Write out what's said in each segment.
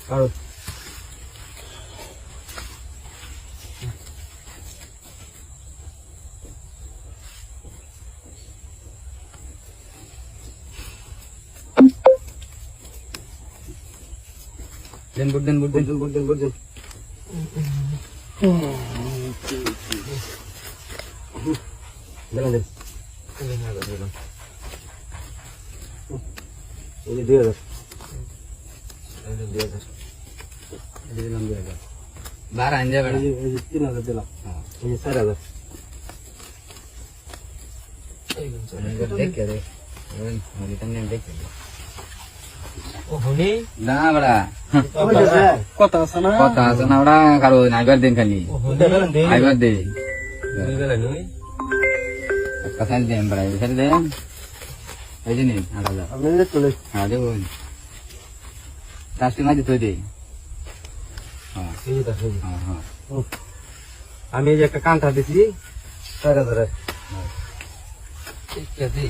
কারো দেন বুট দেন বুট দেন দিলাম দেন এই 2000 দিলাম 2000 12 আনজা বেড়া এই 3000 দিলাম এই 4000 দেখ কে রে ওই হলি তনে দেখ ও হনি না বেড়া কথা আছে না কথা আছে না বেড়া কারো নাইবার দেন খালি ও হনি আইবার দে গেলে নই কথা দেন বেড়া ছেড়ে দেন এই যে নে 8000 আমি চলে হ্যাঁ দেবো কাস্টমার দিতে দে হ্যাঁ এই দেখো হ্যাঁ হ্যাঁ আমি এই যে একটা কান্ঠা দিছি 4000 ঠিক আছে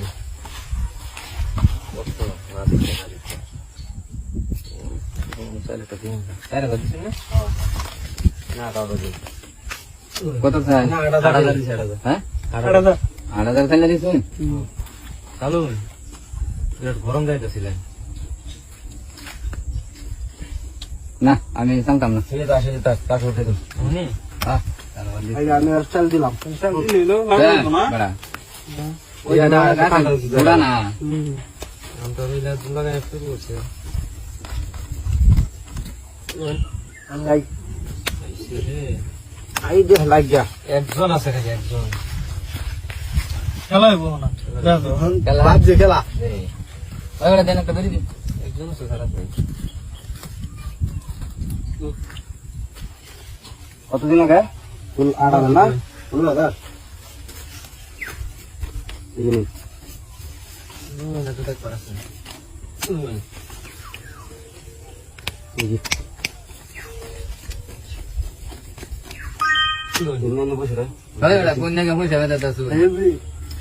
তারে কত দিছেন না দাদা দিই কত চাই 8000 দিছি 8000 হ্যাঁ 8000 8000 চাইলে দিছেন চালু বিরাট গরম যাইতেছিলেন না আমি জানতাম না এই দাসে তাক উঠে দিন হনি হ্যাঁ এই আমি আর চাল দিলাম চাল দিলো বেড়া ওই না কান্ঠা ওরা না আমরা রইলা লাগায় শুরু করছে আই রে আই দে লাগা একজন আছে খালি একজন খেলাই বল না খেলা বাপ যে খেলা ওরা দেন একটা বেরি দিন একজন আছে খারাপ নেই কতদিন আগে ফুল 8000 না ফুল 8000 এই নে না তো দেখ পারাছে এই যে দিন বসে রে ওরা কোন জায়গা পয়সা বেদা দাসু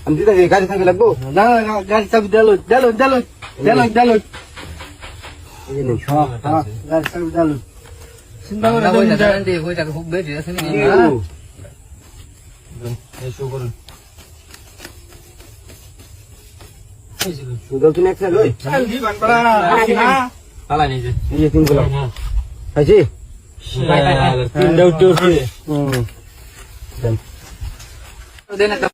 আমি দিতে গাড়ি থাকবে লাগবো না না গাড়ি চাবি ডালো ডালো ডালো ডালো ডালো এই নে হ্যাঁ হ্যাঁ গাড়ি চাবি ডালো চিন্তা করে পয়সা দেন দে পয়সা খুব বেশি আছে না এই শো করুন সুদল তুমি একটা লই পালা নিজে এই যে তিন গুলো আছে তিনটা উঠে উঠে হুম দেন একটা